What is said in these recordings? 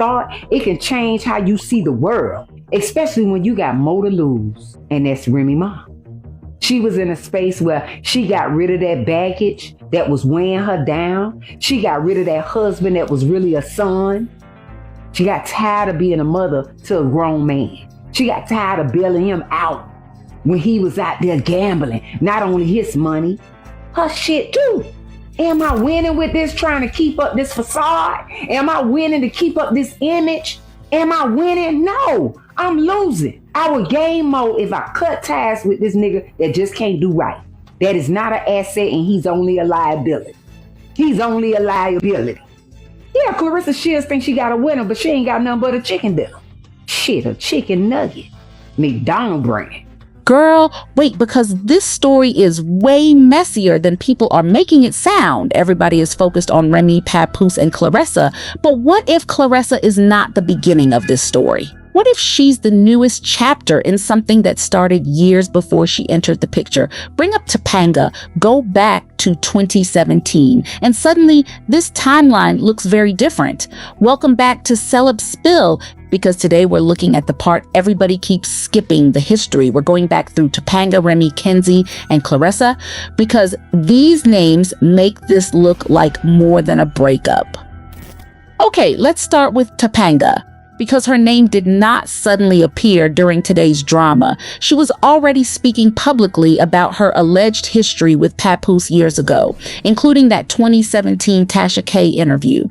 thought, it can change how you see the world, especially when you got more to lose. And that's Remy Ma. She was in a space where she got rid of that baggage that was weighing her down. She got rid of that husband that was really a son. She got tired of being a mother to a grown man. She got tired of bailing him out when he was out there gambling. Not only his money, her shit too. Am I winning with this, trying to keep up this facade? Am I winning to keep up this image? Am I winning? No, I'm losing. I would gain more if I cut ties with this nigga that just can't do right. That is not an asset and he's only a liability. He's only a liability. Yeah, Claressa Shields thinks she got a winner, but she ain't got nothing but a chicken dinner. Shit, a chicken nugget. McDonald's brand. Girl, wait, because this story is way messier than people are making it sound. Everybody is focused on Remy, Papoose, and Claressa. But what if Claressa is not the beginning of this story? What if she's the newest chapter in something that started years before she entered the picture? Bring up Topanga, go back to 2017, and suddenly this timeline looks very different. Welcome back to Celeb Spill, because today we're looking at the part everybody keeps skipping, the history. We're going back through Topanga, Remy, Kenzie, and Claressa, because these names make this look like more than a breakup. Okay, let's start with Topanga, because her name did not suddenly appear during today's drama. She was already speaking publicly about her alleged history with Papoose years ago, including that 2017 Tasha K interview.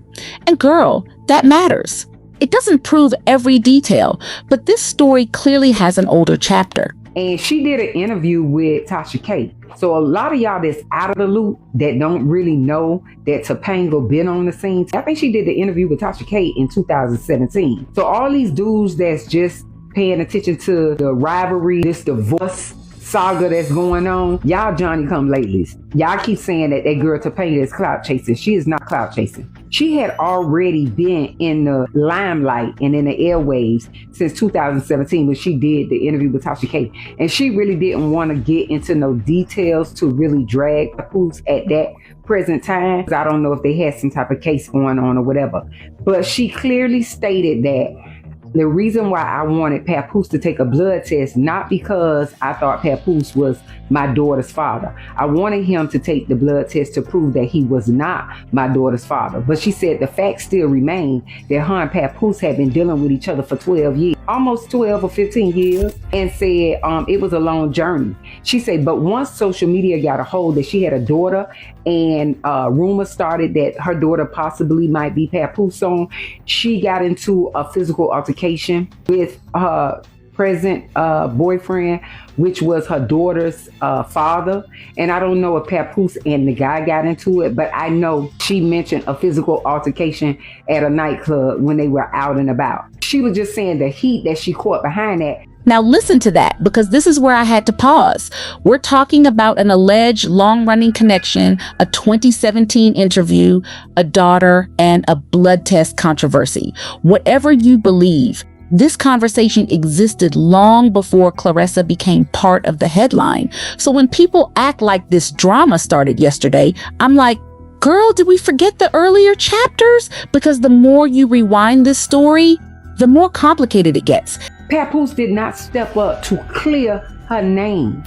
And girl, that matters. It doesn't prove every detail, but this story clearly has an older chapter. And she did an interview with Tasha K. So a lot of y'all that's out of the loop that don't really know that Topanga been on the scene. I think she did the interview with Tasha K in 2017. So all these dudes that's just paying attention to the rivalry, this divorce saga that's going on, y'all Johnny come latelys. Y'all keep saying that girl Topanga is clout chasing. She is not clout chasing. She had already been in the limelight and in the airwaves since 2017 when she did the interview with Tasha K. And she really didn't want to get into no details to really drag Papoose at that present time. I don't know if they had some type of case going on or whatever. But she clearly stated that the reason why I wanted Papoose to take a blood test, not because I thought Papoose was my daughter's father. I wanted him to take the blood test to prove that he was not my daughter's father. But she said the fact still remained that her and Papoose had been dealing with each other for 12 years, almost 12 or 15 years, and said it was a long journey. She said, but once social media got a hold that she had a daughter and rumors started that her daughter possibly might be Papoose on, she got into a physical altercation with her present boyfriend, which was her daughter's father. And I don't know if Papoose and the guy got into it, but I know she mentioned a physical altercation at a nightclub when they were out and about. She was just saying the heat that she caught behind that. Now listen to that, because this is where I had to pause. We're talking about an alleged long-running connection, a 2017 interview, a daughter, and a blood test controversy. Whatever you believe, this conversation existed long before Claressa became part of the headline. So when people act like this drama started yesterday, I'm like, girl, did we forget the earlier chapters? Because the more you rewind this story, the more complicated it gets. Papoose did not step up to clear her name.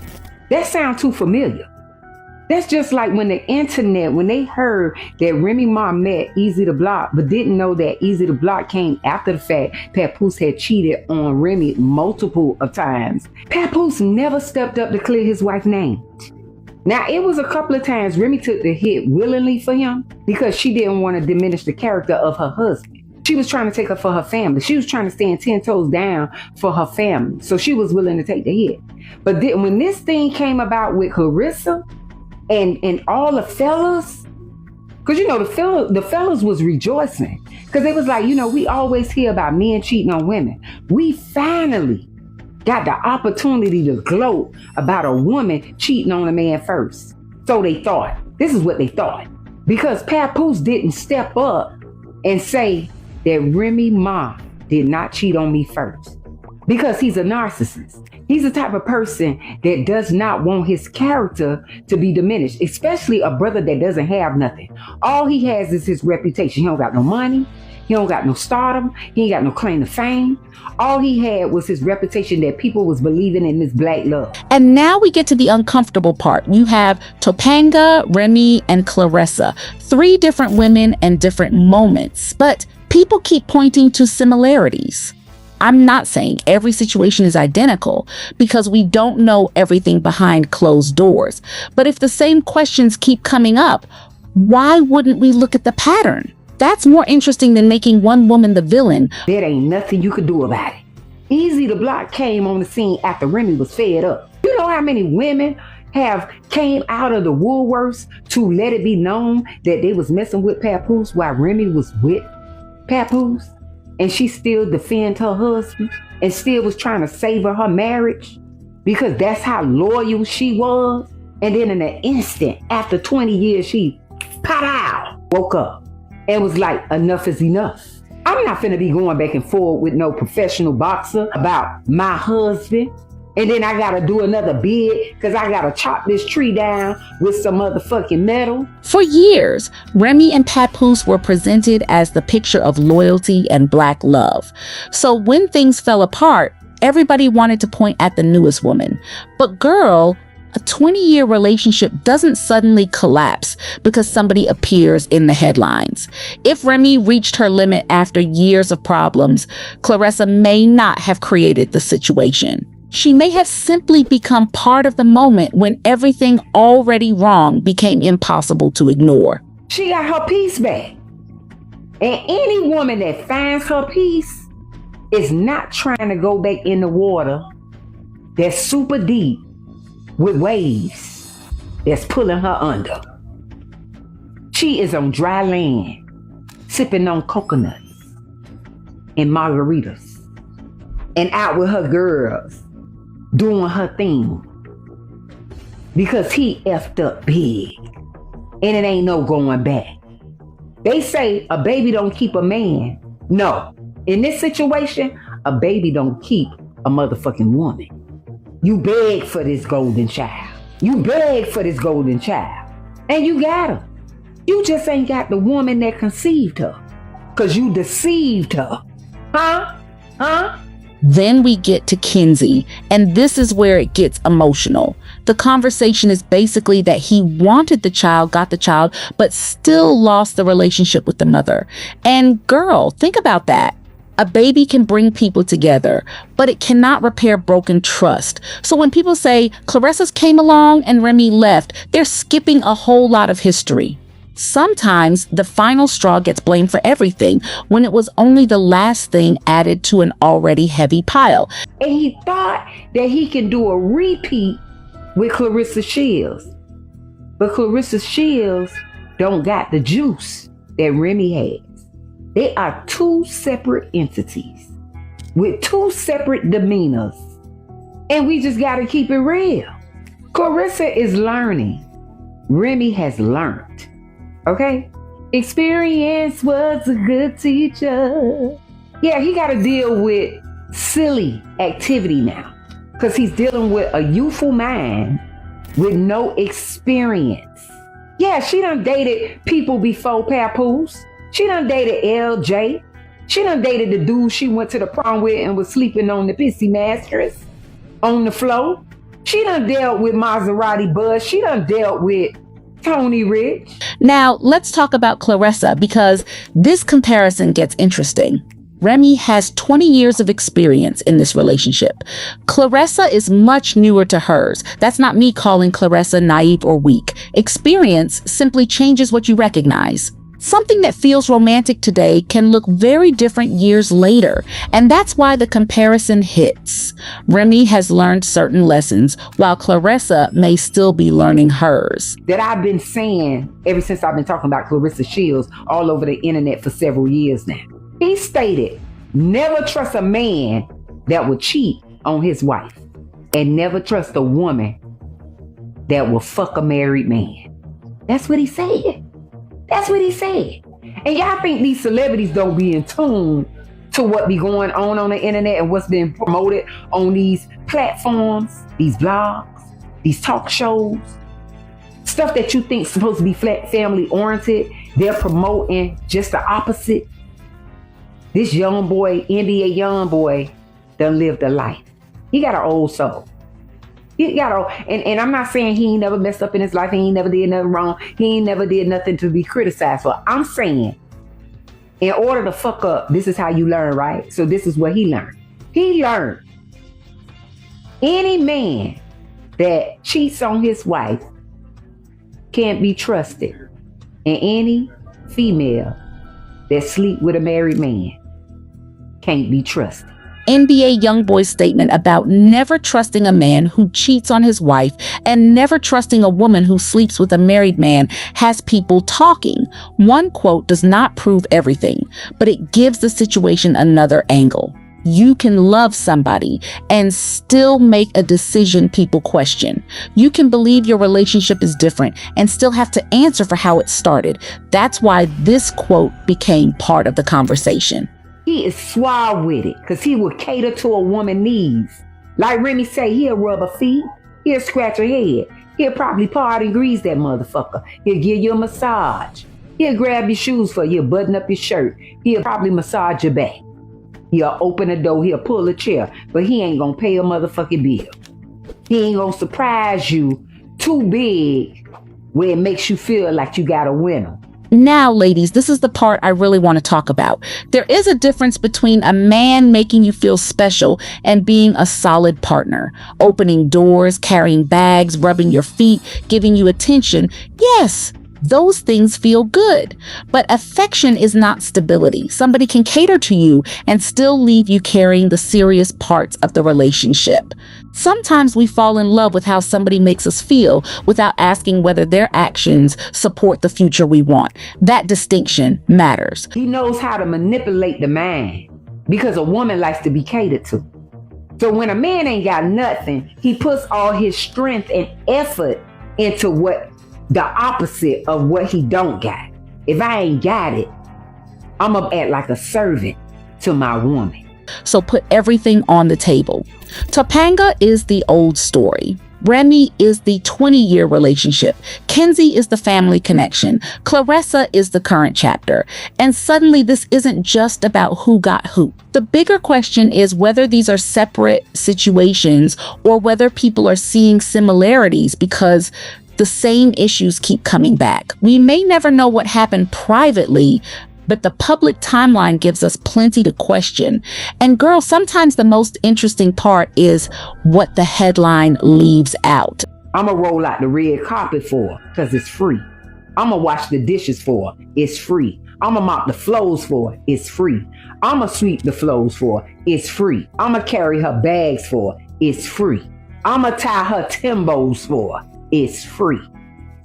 That sounds too familiar. That's just like when the internet, when they heard that Remy Ma met Easy to Block, but didn't know that Easy to Block came after the fact Papoose had cheated on Remy multiple of times. Papoose never stepped up to clear his wife's name. Now, it was a couple of times Remy took the hit willingly for him because she didn't want to diminish the character of her husband. She was trying to take her for her family. She was trying to stand 10 toes down for her family. So she was willing to take the hit. But then when this thing came about with Claressa and all the fellas, because you know the fellas was rejoicing. Because they was like, you know, we always hear about men cheating on women. We finally got the opportunity to gloat about a woman cheating on a man first. So they thought. This is what they thought. Because Papoose didn't step up and say that Remy Ma did not cheat on me first. Because he's a narcissist. He's the type of person that does not want his character to be diminished, especially a brother that doesn't have nothing. All he has is his reputation. He don't got no money. He He don't got no stardom. He ain't got no claim to fame. All he had was his reputation that people was believing in this black love. And now we get to the uncomfortable part. You have Topanga, Remy, and Claressa. 3 different women and different moments. But people keep pointing to similarities. I'm not saying every situation is identical because we don't know everything behind closed doors. But if the same questions keep coming up, why wouldn't we look at the pattern? That's more interesting than making one woman the villain. There ain't nothing you could do about it. Easy the Block came on the scene after Remy was fed up. You know how many women have came out of the woolworths to let it be known that they was messing with Papoose while Remy was with Papoose? And she still defend her husband and still was trying to save her marriage because that's how loyal she was. And then in an instant, after 20 years, she woke up and was like, enough is enough. I'm not finna be going back and forth with no professional boxer about my husband. And then I gotta do another bid because I gotta chop this tree down with some motherfucking metal. For years, Remy and Papoose were presented as the picture of loyalty and black love. So when things fell apart, everybody wanted to point at the newest woman. But girl, a 20-year relationship doesn't suddenly collapse because somebody appears in the headlines. If Remy reached her limit after years of problems, Claressa may not have created the situation. She may have simply become part of the moment when everything already wrong became impossible to ignore. She got her peace back. And any woman that finds her peace is not trying to go back in the water that's super deep with waves that's pulling her under. She is on dry land, sipping on coconuts and margaritas, and out with her girls, doing her thing. Because he effed up big, and it ain't no going back. They say a baby don't keep a man. No, in this situation, a baby don't keep a motherfucking woman. You beg for this golden child. You beg for this golden child. And you got her. You just ain't got the woman that conceived her. Because you deceived her. Huh? Then we get to Kenzie, and this is where it gets emotional. The conversation is basically that he wanted the child, got the child, but still lost the relationship with the mother. And girl, think about that. A baby can bring people together, but it cannot repair broken trust. So when people say Claressa's came along and Remy left, they're skipping a whole lot of history. Sometimes the final straw gets blamed for everything when it was only the last thing added to an already heavy pile. And he thought that he can do a repeat with Claressa Shields. But Claressa Shields don't got the juice that Remy has. They are 2 separate entities with 2 separate demeanors. And we just got to keep it real. Claressa is learning. Remy has learned. Okay? Experience was a good teacher. Yeah, he got to deal with silly activity now because he's dealing with a youthful mind with no experience. Yeah, she done dated people before Papoose. She done dated LJ. She done dated the dude she went to the prom with and was sleeping on the pissy mattress on the floor. She done dealt with Maserati Buzz. She done dealt with Tony Rich. Now, let's talk about Claressa because this comparison gets interesting. Remy has 20 years of experience in this relationship. Claressa is much newer to hers. That's not me calling Claressa naive or weak. Experience simply changes what you recognize. Something that feels romantic today can look very different years later, and that's why the comparison hits. Remy has learned certain lessons, while Claressa may still be learning hers. That I've been saying ever since I've been talking about Claressa Shields all over the internet for several years now. He stated, never trust a man that will cheat on his wife, and never trust a woman that will fuck a married man. That's what he said. That's what he said. And y'all think these celebrities don't be in tune to what be going on the internet and what's being promoted on these platforms, these blogs, these talk shows, stuff that you think is supposed to be family oriented. They're promoting just the opposite. This young boy, NBA young boy, done lived a life. He got an old soul. He got and I'm not saying he ain't never messed up in his life. He ain't never did nothing wrong. He ain't never did nothing to be criticized for. I'm saying, in order to fuck up, this is how you learn, right? So this is what he learned. He learned any man that cheats on his wife can't be trusted, and any female that sleep with a married man can't be trusted. NBA Youngboy's statement about never trusting a man who cheats on his wife and never trusting a woman who sleeps with a married man has people talking. One quote does not prove everything, but it gives the situation another angle. You can love somebody and still make a decision people question. You can believe your relationship is different and still have to answer for how it started. That's why this quote became part of the conversation. He is suave with it because he will cater to a woman's needs. Like Remy say, he'll rub her feet, he'll scratch her head, he'll probably part and grease that motherfucker. He'll give you a massage. He'll grab your shoes for you, button up your shirt. He'll probably massage your back. He'll open the door, he'll pull a chair, but he ain't gonna pay a motherfucking bill. He ain't gonna surprise you too big where it makes you feel like you got a winner. Now, ladies, this is the part I really want to talk about. There is a difference between a man making you feel special and being a solid partner. Opening doors, carrying bags, rubbing your feet, giving you attention. Yes, those things feel good. But affection is not stability. Somebody can cater to you and still leave you carrying the serious parts of the relationship. Sometimes we fall in love with how somebody makes us feel without asking whether their actions support the future we want. That distinction matters. He knows how to manipulate the man because a woman likes to be catered to. So when a man ain't got nothing, he puts all his strength and effort into what the opposite of what he don't got. If I ain't got it, I'm gonna act like a servant to my woman. So put everything on the table. Topanga is the old story. Remy is the 20-year relationship. Kenzie is the family connection. Claressa is the current chapter. And suddenly this isn't just about who got who. The bigger question is whether these are separate situations or whether people are seeing similarities because the same issues keep coming back. We may never know what happened privately, but the public timeline gives us plenty to question. And girl, sometimes the most interesting part is what the headline leaves out. I'ma roll out the red carpet for her because it's free. I'ma wash the dishes for her. It's free. I'ma mop the floors for her. It's free. I'ma sweep the floors for her. It's free. I'ma carry her bags for her. It's free. I'ma tie her Timbos for her. It's free.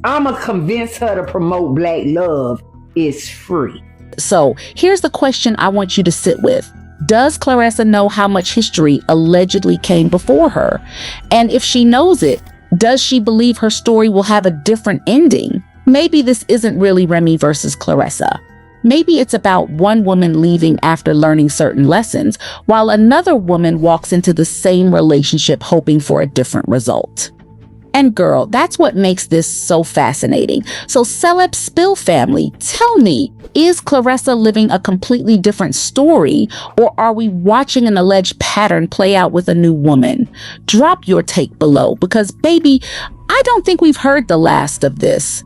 I'ma convince her to promote black love. It's free. So here's the question I want you to sit with. Does Claressa know how much history allegedly came before her? And if she knows it, does she believe her story will have a different ending? Maybe this isn't really Remy versus Claressa. Maybe it's about one woman leaving after learning certain lessons, while another woman walks into the same relationship hoping for a different result. And girl, that's what makes this so fascinating. So Celeb Spill family, tell me, is Claressa living a completely different story, or are we watching an alleged pattern play out with a new woman? Drop your take below because baby, I don't think we've heard the last of this.